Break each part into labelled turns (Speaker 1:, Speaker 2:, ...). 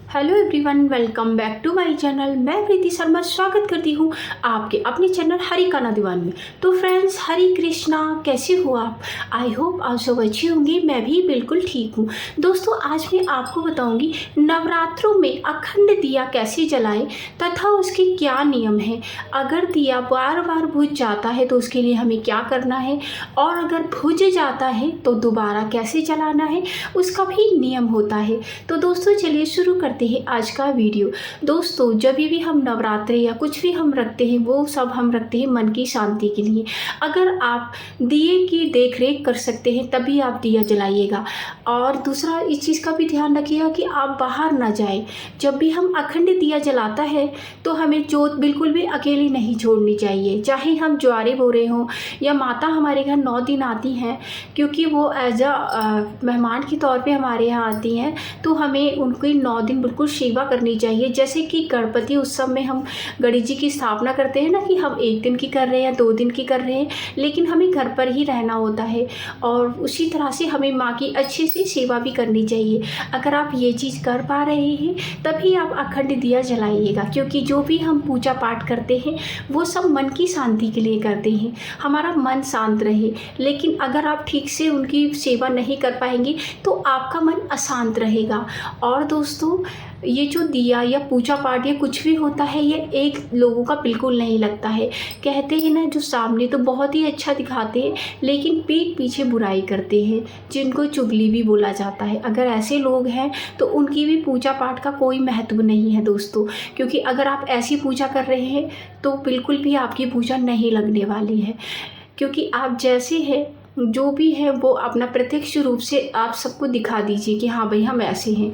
Speaker 1: Hello everyone, welcome back to my channel. मैं प्रीति शर्मा स्वागत करती हूँ आपके अपने चैनल हरी का दीवान में। तो फ्रेंड्स, हरी कृष्णा, कैसे हो आप? आई होप आप सब अच्छे होंगे। मैं भी बिल्कुल ठीक हूँ। दोस्तों, आज मैं आपको बताऊँगी नवरात्रों में अखंड दिया कैसे जलाएं तथा उसके क्या नियम हैं। अगर दिया बार बार बुझ जाता है तो उसके लिए हमें क्या करना है, और अगर बुझ जाता है तो दोबारा कैसे जलाना है, उसका भी नियम होता है। तो दोस्तों, चलिए शुरू करते हैं आज का वीडियो। दोस्तों, जब भी हम नवरात्रे या कुछ भी हम रखते हैं, वो सब हम रखते हैं मन की शांति के लिए। अगर आप दिए की देख रेख कर सकते हैं तभी आप दिया जलाइएगा। और दूसरा, इस चीज़ का भी ध्यान रखिएगा कि आप बाहर ना जाएं। जब भी हम अखंड दिया जलाता है तो हमें जोत बिल्कुल भी अकेली नहीं छोड़नी चाहिए। चाहे हम ज्वारे बो रहे हों या माता हमारे घर 9 दिन आती हैं, क्योंकि वो एज मेहमान के तौर पे हमारे यहाँ आती हैं, तो हमें उनकी 9 दिन बिल्कुल सेवा करनी चाहिए। जैसे कि गणपति उत्सव में हम गणेश जी की स्थापना करते हैं ना, कि हम 1 दिन की कर रहे हैं या 2 दिन की कर रहे हैं, लेकिन हमें घर पर ही रहना होता है। और उसी तरह से हमें माँ की अच्छे से सेवा भी करनी चाहिए। अगर आप ये चीज़ कर पा रहे हैं तभी आप अखंड दिया जलाइएगा, क्योंकि जो भी हम पूजा पाठ करते हैं वो सब मन की शांति के लिए करते हैं, हमारा मन शांत रहे। लेकिन अगर आप ठीक से उनकी सेवा नहीं कर पाएंगे तो आपका मन अशांत रहेगा। और दोस्तों, ये जो दिया या पूजा पाठ या कुछ भी होता है, ये एक लोगों का बिल्कुल नहीं लगता है। कहते हैं ना, जो सामने तो बहुत ही अच्छा दिखाते हैं लेकिन पीठ पीछे बुराई करते हैं, जिनको चुगली भी बोला जाता है। अगर ऐसे लोग हैं तो उनकी भी पूजा पाठ का कोई महत्व नहीं है दोस्तों, क्योंकि अगर आप ऐसी पूजा कर रहे हैं तो बिल्कुल भी आपकी पूजा नहीं लगने वाली है। क्योंकि आप जैसे हैं, जो भी है वो अपना प्रत्यक्ष रूप से आप सबको दिखा दीजिए कि हाँ भाई, हम ऐसे हैं।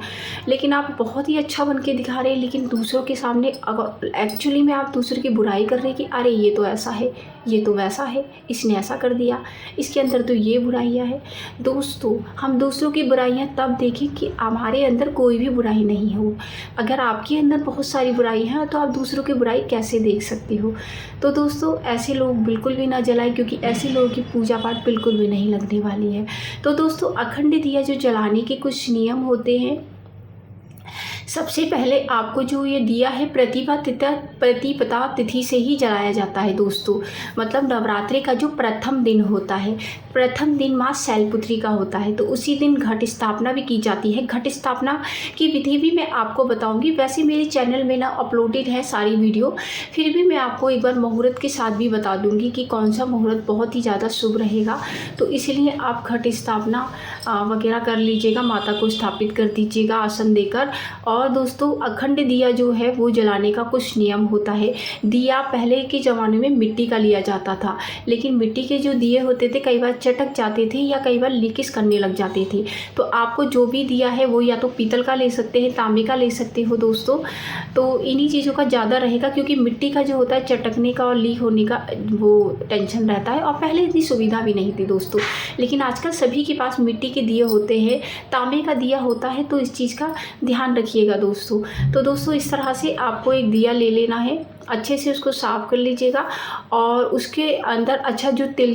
Speaker 1: लेकिन आप बहुत ही अच्छा बन के दिखा रहे हैं, लेकिन दूसरों के सामने एक्चुअली में आप दूसरों की बुराई कर रहे हैं कि अरे ये तो ऐसा है, ये तो वैसा है, इसने ऐसा कर दिया, इसके अंदर तो ये बुराइयां हैं। दोस्तों, हम दूसरों की बुराइयां तब देखें कि हमारे अंदर कोई भी बुराई नहीं हो। अगर आपके अंदर बहुत सारी बुराई हैं तो आप दूसरों की बुराई कैसे देख सकते हो? तो दोस्तों, ऐसे लोग बिल्कुल भी ना जलाएं, क्योंकि ऐसे लोगों की पूजा पाठ बिल्कुल भी नहीं लगने वाली है। तो दोस्तों, अखंड दिया जो जलाने के कुछ नियम होते हैं। सबसे पहले आपको जो ये दिया है प्रतिपदा तिथि से ही जलाया जाता है दोस्तों। मतलब नवरात्रि का जो प्रथम दिन होता है, प्रथम दिन माँ शैलपुत्री का होता है, तो उसी दिन घट स्थापना भी की जाती है। घट स्थापना की विधि भी मैं आपको बताऊंगी। वैसे मेरे चैनल में ना अपलोडेड है सारी वीडियो, फिर भी मैं आपको एक बार मुहूर्त के साथ भी बता दूंगी कि कौन सा मुहूर्त बहुत ही ज़्यादा शुभ रहेगा। तो इसलिए आप घट स्थापना वगैरह कर लीजिएगा, माता को स्थापित कर दीजिएगा आसन देकर। और दोस्तों, अखंड दिया जो है वो जलाने का कुछ नियम होता है। दिया पहले के ज़माने में मिट्टी का लिया जाता था, लेकिन मिट्टी के जो दिए होते थे कई बार चटक जाते थे या कई बार लीकेज करने लग जाते थे। तो आपको जो भी दिया है वो या तो पीतल का ले सकते हैं, तांबे का ले सकते हो दोस्तों। तो इन्हीं चीज़ों का ज़्यादा रहेगा, क्योंकि मिट्टी का जो होता है चटकने का और लीक होने का वो टेंशन रहता है, और पहले इतनी सुविधा भी नहीं थी दोस्तों। लेकिन आजकल सभी के पास मिट्टी के दिए होते हैं, तांबे का दिया होता है, तो इस चीज़ का ध्यान रखिएगा दोस्तों। तो दोस्तों, इस तरह से आपको एक दिया ले लेना है, अच्छे से उसको साफ़ कर लीजिएगा, और उसके अंदर अच्छा जो तेल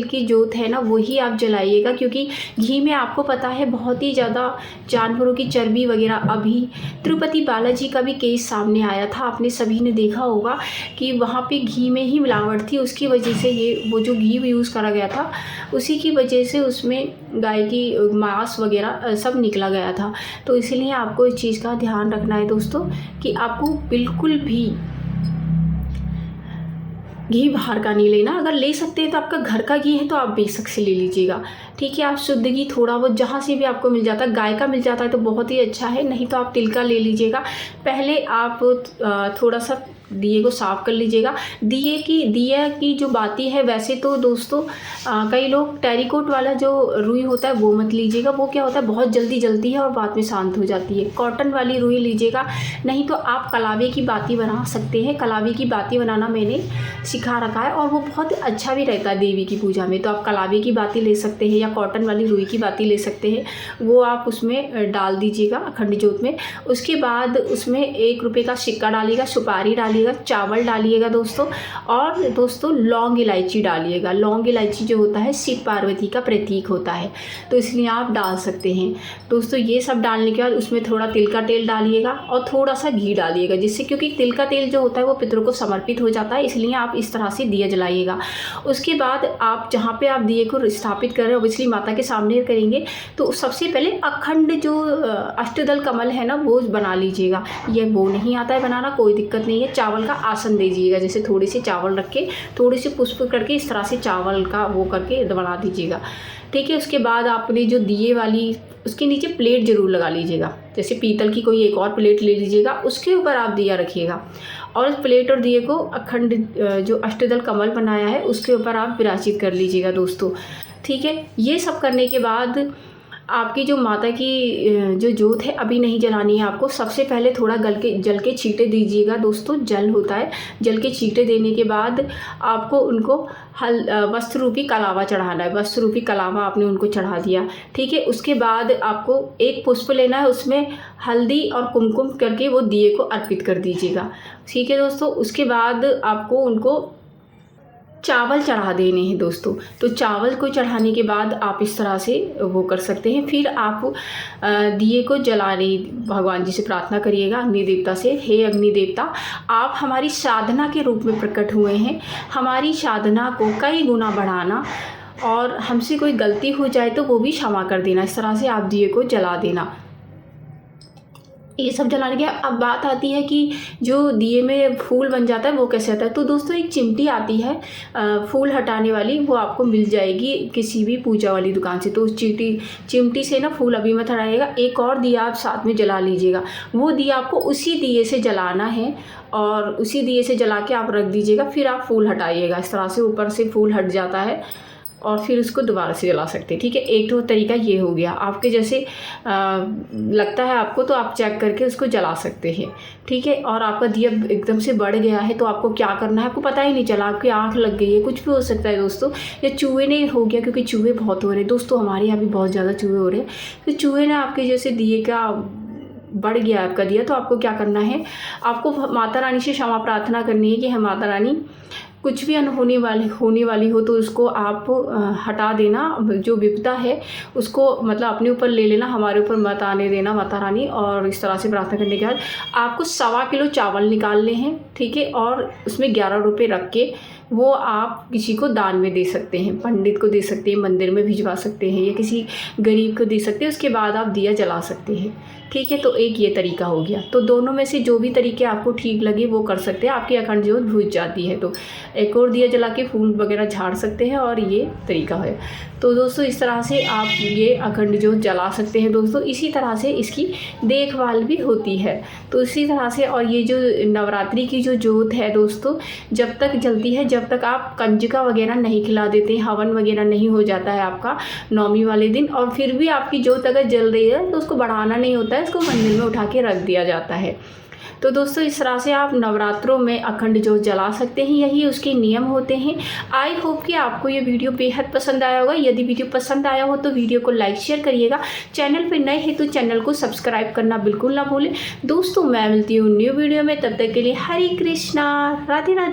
Speaker 1: की जोत है ना, वही आप जलाइएगा। क्योंकि घी में आपको पता है बहुत ही ज़्यादा जानवरों की चर्बी वगैरह, अभी तिरुपति बालाजी का भी केस सामने आया था, आपने सभी ने देखा होगा कि वहाँ पे घी में ही मिलावट थी। उसकी वजह से ये वो जो घी यूज़ करा गया था, उसी की वजह से उसमें गाय की मांस वगैरह सब निकला गया था। तो इसलिए आपको इस चीज़ का ध्यान रखना है दोस्तों, कि आपको बिल्कुल भी घी बाहर का नहीं लेना। अगर ले सकते हैं तो आपका घर का घी है तो आप बेशक से ले लीजिएगा, ठीक है। आप शुद्ध घी थोड़ा बहुत जहाँ से भी आपको मिल जाता है, गाय का मिल जाता है तो बहुत ही अच्छा है, नहीं तो आप तिल का ले लीजिएगा। पहले आप थोड़ा सा दिए को साफ़ कर लीजिएगा। दिया की जो बाती है, वैसे तो दोस्तों कई लोग टेरिकोट वाला जो रुई होता है वो मत लीजिएगा। वो क्या होता है, बहुत जल्दी जलती है और बाद में शांत हो जाती है। कॉटन वाली रुई लीजिएगा, नहीं तो आप कलावे की बाती बना सकते हैं। कलावे की बाती बनाना मैंने सिखा रखा है और वो बहुत अच्छा भी रहता है देवी की पूजा में। तो आप कलावे की बाती ले सकते हैं या कॉटन वाली रुई की बाती ले सकते हैं, वो आप उसमें डाल दीजिएगा अखंड जोत में। उसके बाद उसमें 1 रुपये का सिक्का डालिएगा, सुपारी डालिएगा, डालिएगा, चावल डालिएगा दोस्तों, और दोस्तों लौंग इलायची डालिएगा। लौंग इलायची जो होता है शिव पार्वती का प्रतीक होता है, तो इसलिए आप डाल सकते हैं दोस्तों। ये सब डालने के बाद उसमें थोड़ा तिल का तेल डालिएगा और थोड़ा सा घी डालिएगा, जिससे क्योंकि तिल का तेल जो होता है वो पितरों को समर्पित हो जाता है, इसलिए आप इस तरह से दिया जलाइएगा। उसके बाद आप जहाँ पे आप दिए को स्थापित कर रहे हो, ऑब्वियसली माता के सामने करेंगे, तो सबसे पहले अखंड जो अष्टदल कमल है ना वो बना लीजिएगा। ये वो नहीं आता है बनाना, कोई दिक्कत नहीं है। चावल का आसन दीजिएगा, जैसे थोड़े से चावल रख के थोड़े से पुष्प करके इस तरह से चावल का वो करके बना दीजिएगा, ठीक है। उसके बाद आपने जो दिए वाली उसके नीचे प्लेट ज़रूर लगा लीजिएगा, जैसे पीतल की कोई एक और प्लेट ले लीजिएगा, उसके ऊपर आप दिया रखिएगा और उस प्लेट और दिए को अखंड जो अष्टदल कमल बनाया है उसके ऊपर आप विराजित कर लीजिएगा दोस्तों, ठीक है। ये सब करने के बाद आपकी जो माता की जो जोत है अभी नहीं जलानी है आपको। सबसे पहले थोड़ा जल के छींटे दीजिएगा दोस्तों, जल होता है, जल के छींटे देने के बाद आपको उनको वस्त्र रूपी कलावा चढ़ाना है। वस्त्र रूपी कलावा आपने उनको चढ़ा दिया, ठीक है। उसके बाद आपको एक पुष्प लेना है, उसमें हल्दी और कुमकुम करके वो दिए को अर्पित कर दीजिएगा, ठीक है दोस्तों। उसके बाद आपको उनको चावल चढ़ा देने हैं दोस्तों। तो चावल को चढ़ाने के बाद आप इस तरह से वो कर सकते हैं। फिर आप दिए को जलाने भगवान जी से प्रार्थना करिएगा, अग्नि देवता से, हे अग्नि देवता आप हमारी साधना के रूप में प्रकट हुए हैं, हमारी साधना को कई गुना बढ़ाना और हमसे कोई गलती हो जाए तो वो भी क्षमा कर देना। इस तरह से आप दिए को जला देना। ये सब जलाने के अब बात आती है कि जो दिए में फूल बन जाता है वो कैसे आता है। तो दोस्तों एक चिमटी आती है फूल हटाने वाली, वो आपको मिल जाएगी किसी भी पूजा वाली दुकान से। तो उस चिमटी से ना फूल अभी मत हटाइएगा, एक और दिया आप साथ में जला लीजिएगा। वो दिया आपको उसी दिए से जलाना है और उसी दिए से जला के आप रख दीजिएगा। फिर आप फूल हटाइएगा, इस तरह से ऊपर से फूल हट जाता है और फिर उसको दोबारा से जला सकते हैं, ठीक है। एक तो तरीका ये हो गया। आपके जैसे लगता है आपको तो आप चेक करके उसको जला सकते हैं, ठीक है। और आपका दिया एकदम से बढ़ गया है तो आपको क्या करना है, आपको पता ही नहीं चला, आपकी आँख लग गई है, कुछ भी हो सकता है दोस्तों, या चूहे ने हो गया, क्योंकि चूहे बहुत हो रहे हैं दोस्तों, हमारे यहाँ भी बहुत ज़्यादा चूहे हो रहे हैं। तो चूहे ने आपके जैसे दिए का बढ़ गया आपका दिया, तो आपको क्या करना है, आपको माता रानी से क्षमा प्रार्थना करनी है कि हम माता रानी कुछ भी अनहोनी होने वाली हो तो उसको आप हटा देना, जो विपदा है उसको मतलब अपने ऊपर ले लेना, हमारे ऊपर मत आने देना माता रानी। और इस तरह से प्रार्थना करने के बाद आपको 1.25 किलो चावल निकालने हैं, ठीक है। और उसमें 11 रुपये रख के वो आप किसी को दान में दे सकते हैं, पंडित को दे सकते हैं, मंदिर में भिजवा सकते हैं या किसी गरीब को दे सकते हैं। उसके बाद आप दिया जला सकते हैं, ठीक है। तो एक ये तरीका हो गया। तो दोनों में से जो भी तरीके आपको ठीक लगे वो कर सकते हैं। आपकी अखंड ज्योत बुझ जाती है तो एक और दिया जला के फूल वगैरह झाड़ सकते हैं, और ये तरीका है। तो दोस्तों इस तरह से आप ये अखंड ज्योत जला सकते हैं दोस्तों। इसी तरह से इसकी देखभाल भी होती है। तो इसी तरह से, और ये जो नवरात्रि की जो ज्योत है दोस्तों, जब तक जलती है जब तक आप कंजका वगैरह नहीं खिला देते, हवन वगैरह नहीं हो जाता है आपका नौमी वाले दिन, और फिर भी आपकी ज्योत अगर जल रही है तो उसको बढ़ाना नहीं होता है, इसको मंदिर में उठा के रख दिया जाता है। तो दोस्तों इस तरह से आप नवरात्रों में अखंड ज्योत जला सकते हैं, यही उसके नियम होते हैं। आई होप कि आपको ये वीडियो बेहद पसंद आया होगा। यदि वीडियो पसंद आया हो तो वीडियो को लाइक शेयर करिएगा। चैनल पर नए हैं तो चैनल को सब्सक्राइब करना बिल्कुल ना भूलें दोस्तों। मैं मिलती हूँ न्यू वीडियो में, तब तक के लिए हरे कृष्णा, राधे राधे।